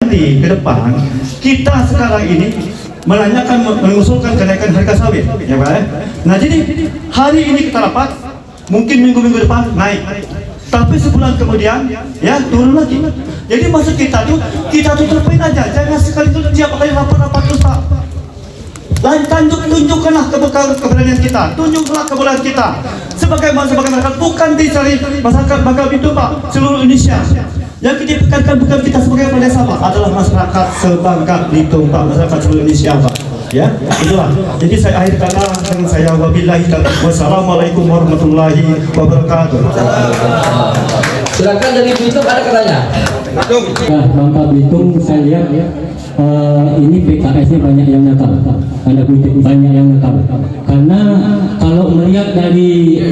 nanti ke depan kita sekarang ini mengusulkan kenaikan harga sawit, ya Pak. Nah jadi hari ini kita rapat, mungkin minggu-minggu depan naik, tapi sebulan kemudian ya turun lagi. Jadi maksud kita tuh terpain aja, jangan sekali itu tiap kali rapat terus Pak. Lain tunjukkanlah keberanian kita, tunjukkanlah kebolehan kita sebagai masyarakat, bukan dicari masyarakat Bangka Belitung Pak, seluruh Indonesia. Yang ditekankan bukan kita sebagai desa Pak, adalah masyarakat sebangka Belitung Pak, masyarakat seluruh Indonesia Pak. Ya, itulah. Jadi saya akhirkanlah dengan saya wabillahi taufiq. Wassalamualaikum warahmatullahi wabarakatuh. Silakan dari Belitung, ada katanya. Nah, Bangka Belitung saya lihat ini PKS-nya banyak yang nakal. Tanda kutip banyak yang nakal. Karena kalau melihat dari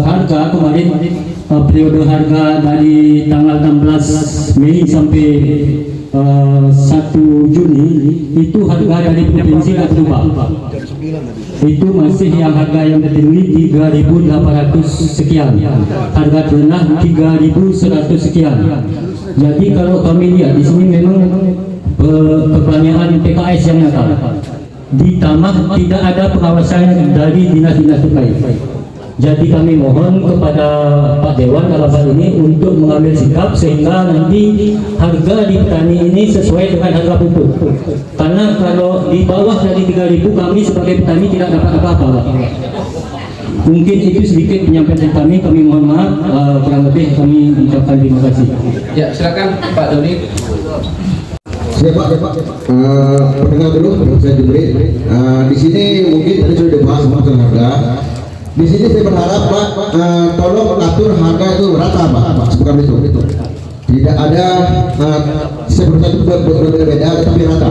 harga kemarin, periode harga dari tanggal 16 Mei sampai 1 Juni itu harga dari provinsi tidak berubah. Itu masih yang harga yang tertinggi 3.800 sekian, harga terendah 3.100 sekian. Jadi kalau kami lihat di sini memang kebanyakan PKS yang nakal. Ditambah tidak ada pengawasan dari dinas-dinas terkait. Jadi kami mohon kepada Pak Dewan dalam hal ini untuk mengambil sikap sehingga nanti harga di petani ini sesuai dengan harga pupuk. Karena kalau di bawah dari 3.000 kami sebagai petani tidak dapat apa-apa. Mungkin itu sedikit penyampaian kami mohon maaf, kurang lebih kami ucapkan terima kasih. Ya, silakan Pak Doni. Pak, pendengar dulu, saya Jumri. Di sini mungkin tadi sudah dibahas masalah harga. Di sini saya berharap Pak, tolong mengatur harga itu rata Pak, bukan itu. Tidak ada seperti itu berbeda, tapi rata.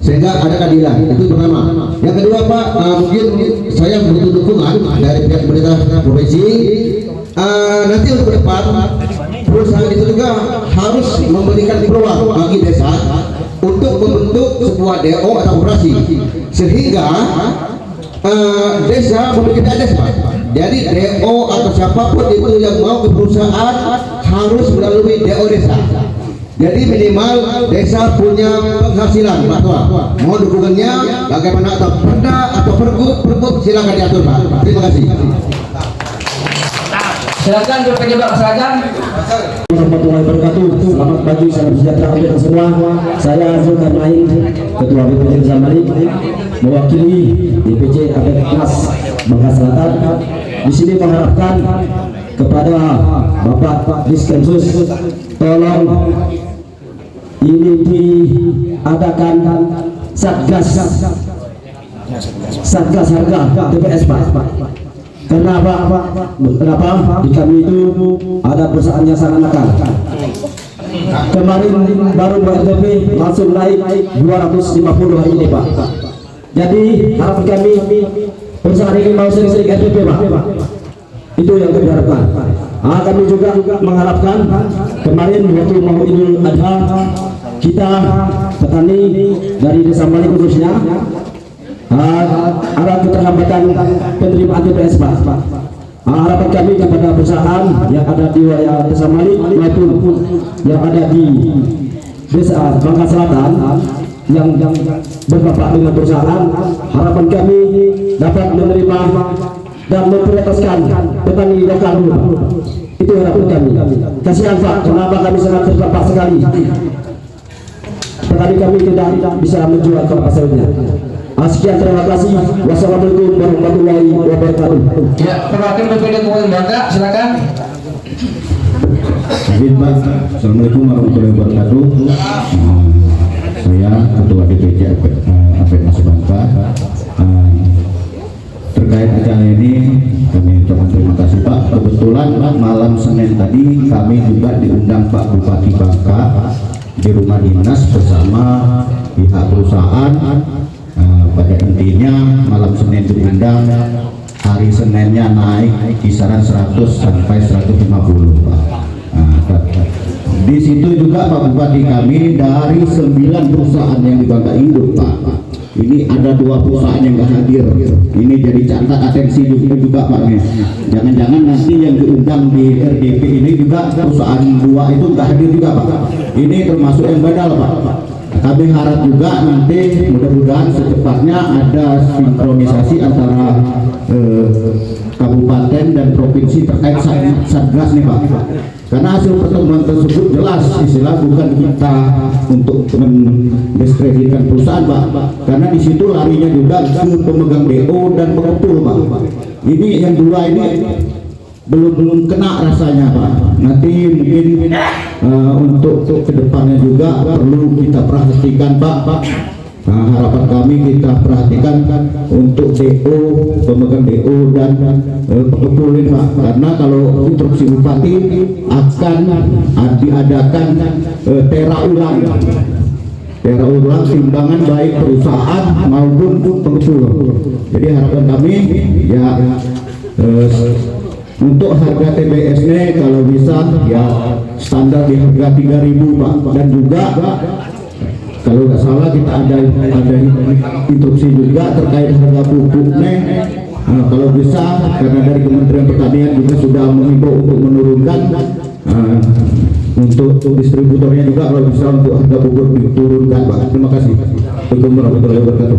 Sehingga ada keadilan. Itu pertama. Yang kedua Pak, mungkin saya butuh dukungan dari pihak pemerintah provinsi. Nanti untuk ke depan perusahaan itu juga harus memberikan peluang bagi desa untuk membentuk sebuah DO atau operasi, sehingga desa memiliki ADES Pak. Jadi DO atau siapapun itu yang mau ke perusahaan harus melalui DO desa. Jadi minimal desa punya penghasilan Pak Tua. Mohon dukungannya, bagaimana atau perda atau pergub silakan diatur Pak. Terima kasih. Silakan berpenyebab masyarakat. Warahmatullahi wabarakatuh. Selamat pagi, salam sejahtera untuk semua. Saya Zulkarnain, Ketua DPC Desa Malik, mewakili DPC APKNAS Bangka Selatan. Di sini mengharapkan kepada Bapak Diskensus, tolong ini diadakan satgas harga TPS Pak. Kenapa di kami itu ada perusahaan yang sangat nakal. Kemarin baru BRTP langsung naik 250 hari ini Pak. Jadi harapan kami perusahaan ini mau sering-sering RTP Pak. Itu yang kami harapkan. Kami juga mengharapkan kemarin waktu mau Idul Adha kita petani dari Desa Malik khususnya ada keterlambatan penerimaan TPS Pak. Harapan kami kepada perusahaan yang ada di wilayah Desa Malik maupun yang ada di Desa Bangka Selatan yang berbapak dengan perusahaan, harapan kami dapat menerima dan memprioritaskan petani lokal dulu. Itu harapan kami. Kasihan Pak, kenapa kami sangat terdampak sekali. Petani kami tidak bisa menjual kelapa sawitnya. Sekian, terima kasih. Wassalamualaikum warahmatullahi wabarakatuh. Ya, perwakilan DPD Kabupaten Bangka, silakan. Assalamualaikum warahmatullahi wabarakatuh. Saya Ketua DPC APKNAS Bangka. Terkait acara ini kami ucapkan terima kasih Pak. Kebetulan malam Senin tadi kami juga diundang Pak Bupati Bangka di rumah dinas bersama pihak perusahaan. Pada intinya malam Senin diundang, hari Seninnya naik kisaran 100 sampai 150 Pak. Di situ juga Pak Bupati kami dari 9 perusahaan yang di Bangka Induk Pak. Ini ada 2 perusahaan yang nggak hadir. Ini jadi catat atensi juga Pak. Jangan-jangan nanti yang diundang di RDP ini juga perusahaan 2 itu nggak hadir juga Pak. Ini termasuk yang badal Pak. kami harap juga nanti mudah-mudahan secepatnya ada sinkronisasi antara kabupaten dan provinsi terkait satgas nih Pak. Karena hasil pertemuan tersebut jelas istilah bukan kita untuk mendiskreditkan perusahaan Pak. Karena di situ larinya juga ke pemegang DO dan pengepul Pak. Ini yang dua ini belum kena rasanya Pak. Nanti mungkin untuk kedepannya juga perlu kita perhatikan Pak. Harapan kami kita perhatikan untuk DO, pemegang DO dan pengepul Pak. Karena kalau instruksi bupati akan diadakan tera ulang timbangan baik perusahaan maupun pengepul. Jadi harapan kami ya untuk harga TBS-nya kalau bisa ya standar di harga 3.000 Pak. Dan juga kalau nggak salah kita ada instruksi juga terkait harga pupuknya. Kalau bisa karena dari Kementerian Pertanian juga sudah mengimbau untuk menurunkan untuk distributornya juga kalau bisa untuk harga pupuk diturunkan Pak. Terima kasih. Assalamualaikum warahmatullahi wabarakatuh.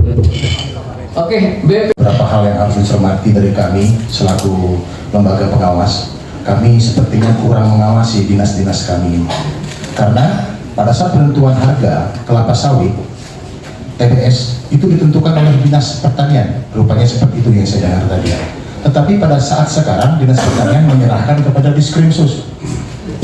Oke, BP. Beberapa hal yang harus dicermati dari kami selaku lembaga pengawas. Kami sepertinya kurang mengawasi dinas-dinas kami karena pada saat penentuan harga kelapa sawit TBS itu ditentukan oleh Dinas Pertanian, rupanya seperti itu yang saya dengar tadi. Tetapi pada saat sekarang Dinas Pertanian menyerahkan kepada Diskrimsus,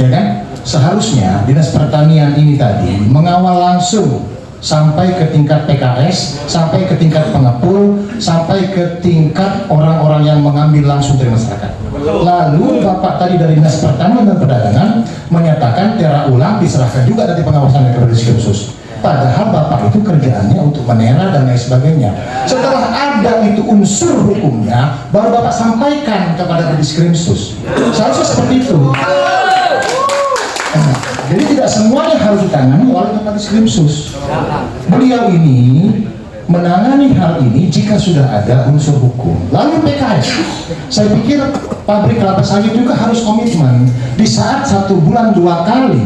ya kan? Seharusnya Dinas Pertanian ini tadi mengawal langsung sampai ke tingkat PKS, sampai ke tingkat pengepul, sampai ke tingkat orang-orang yang mengambil langsung dari masyarakat. Lalu Bapak tadi dari Dinas Pertanian dan Perdagangan menyatakan tera ulang diserahkan juga dari pengawasan kepada Diskrimsus. Padahal Bapak itu kerjaannya untuk menera dan lain sebagainya. Setelah ada itu unsur hukumnya, baru Bapak sampaikan kepada Diskrimsus. Seharusnya seperti itu. Jadi tidak semuanya harus ditangani oleh Bapak Diskrimsus. Beliau ini menangani hal ini jika sudah ada unsur hukum. Lalu PKS, saya pikir pabrik kelapa sawit juga harus komitmen. Di saat 1 bulan 2 kali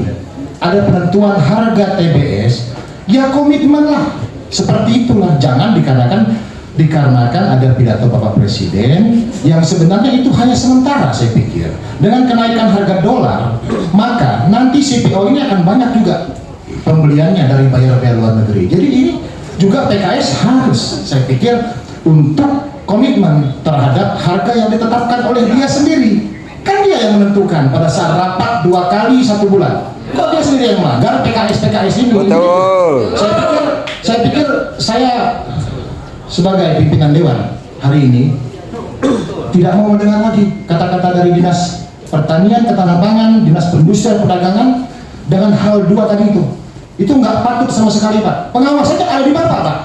ada penentuan harga TBS, ya komitmenlah. Seperti itulah, jangan dikarenakan ada pidato Bapak Presiden yang sebenarnya itu hanya sementara. Saya pikir dengan kenaikan harga dolar, maka nanti CPO ini akan banyak juga pembeliannya dari bayar-bayar luar negeri. Jadi ini juga PKS harus, saya pikir, untuk komitmen terhadap harga yang ditetapkan oleh dia sendiri. Kan dia yang menentukan pada saat rapat 2 kali 1 bulan. Kok dia sendiri yang melanggar PKS ini? Betul. Saya pikir saya sebagai pimpinan Dewan hari ini tidak mau mendengar lagi kata-kata dari Dinas Pertanian, Ketahanan Pangan, Dinas Perindustrian, Perdagangan dengan hal 2 tadi itu. Itu nggak patut sama sekali Pak. Pengawasannya ada di Bapak Pak.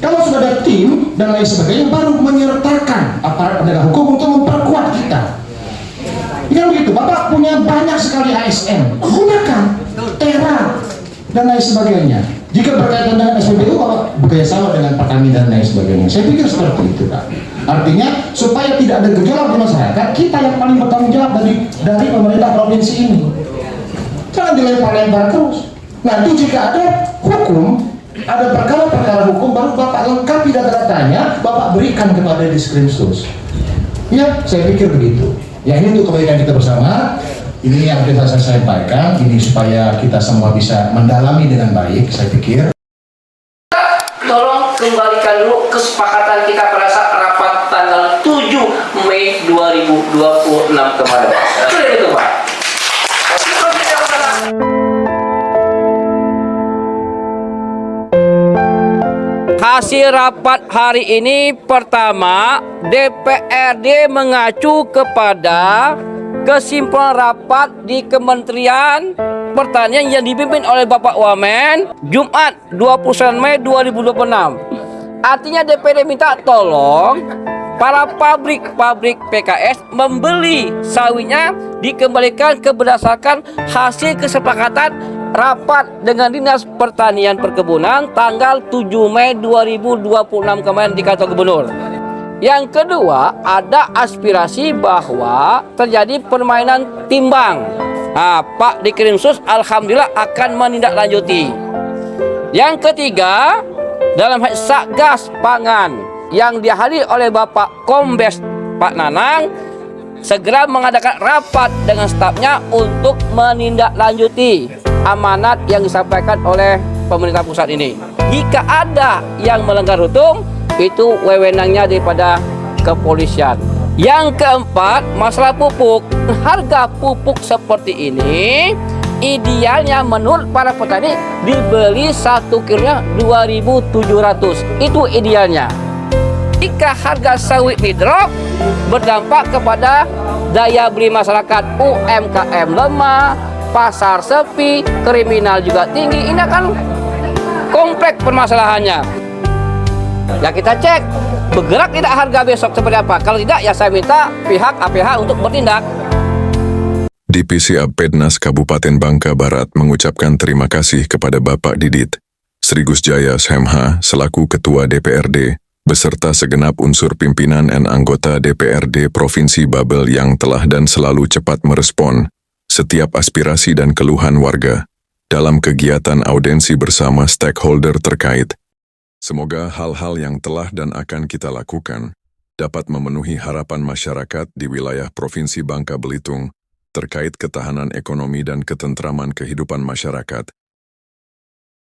Kalau sudah ada tim dan lain sebagainya, baru menyertakan aparat penegak hukum untuk memperkuat kita. Ya begitu. Bapak punya banyak sekali ASN, gunakan tera dan lain sebagainya. Jika berkaitan dengan SPBU, Bapak bekerja sama dengan Pertamina dan lain sebagainya. Saya pikir seperti itu Pak. Artinya supaya tidak ada gejolak di masyarakat, kita yang paling bertanggung jawab dari pemerintah provinsi ini. Jangan dilempar-lempar terus. Nanti jika ada hukum, ada perkara-perkara hukum, baru Bapak lengkapi data-datanya, Bapak berikan kepada Diskrimsus. Ya, saya pikir begitu. Ya, ini untuk kebaikan kita bersama. Ini yang kita saya sampaikan, ini supaya kita semua bisa mendalami dengan baik, saya pikir. Tolong kembalikan dulu kesepakatan kita pada saat rapat tanggal 7 Mei 2026 kemarin. Sudah itu Pak. Hasil rapat hari ini, pertama, DPRD mengacu kepada kesimpulan rapat di Kementerian Pertanian yang dipimpin oleh Bapak Wamen Jumat 29 Mei 2026. Artinya DPRD minta tolong para pabrik PKS membeli sawitnya dikembalikan berdasarkan hasil kesepakatan rapat dengan Dinas Pertanian Perkebunan tanggal 7 Mei 2026 kemarin di kantor gubernur. Yang kedua, ada aspirasi bahwa terjadi permainan timbang. Pak Diskrimsus alhamdulillah akan menindaklanjuti. Yang ketiga, dalam hal Satgas Pangan yang dihadiri oleh Bapak Kombes Pak Nanang, segera mengadakan rapat dengan stafnya untuk menindaklanjuti amanat yang disampaikan oleh pemerintah pusat ini. Jika ada yang melanggar hukum, itu wewenangnya daripada kepolisian. Yang keempat, masalah pupuk. Harga pupuk seperti ini idealnya menurut para petani dibeli 1 kilonya 2.700. Itu idealnya. Jika harga sawit di drop, berdampak kepada daya beli masyarakat, UMKM lemah, pasar sepi, kriminal juga tinggi. Ini akan kompleks permasalahannya. Ya kita cek, bergerak tidak harga besok seperti apa. Kalau tidak, ya saya minta pihak APH untuk bertindak. Divisi Apednas Kabupaten Bangka Barat mengucapkan terima kasih kepada Bapak Didit Sri Gus Jaya SMH selaku Ketua DPRD beserta segenap unsur pimpinan dan anggota DPRD Provinsi Babel yang telah dan selalu cepat merespon setiap aspirasi dan keluhan warga dalam kegiatan audensi bersama stakeholder terkait. Semoga hal-hal yang telah dan akan kita lakukan dapat memenuhi harapan masyarakat di wilayah Provinsi Bangka Belitung terkait ketahanan ekonomi dan ketentraman kehidupan masyarakat,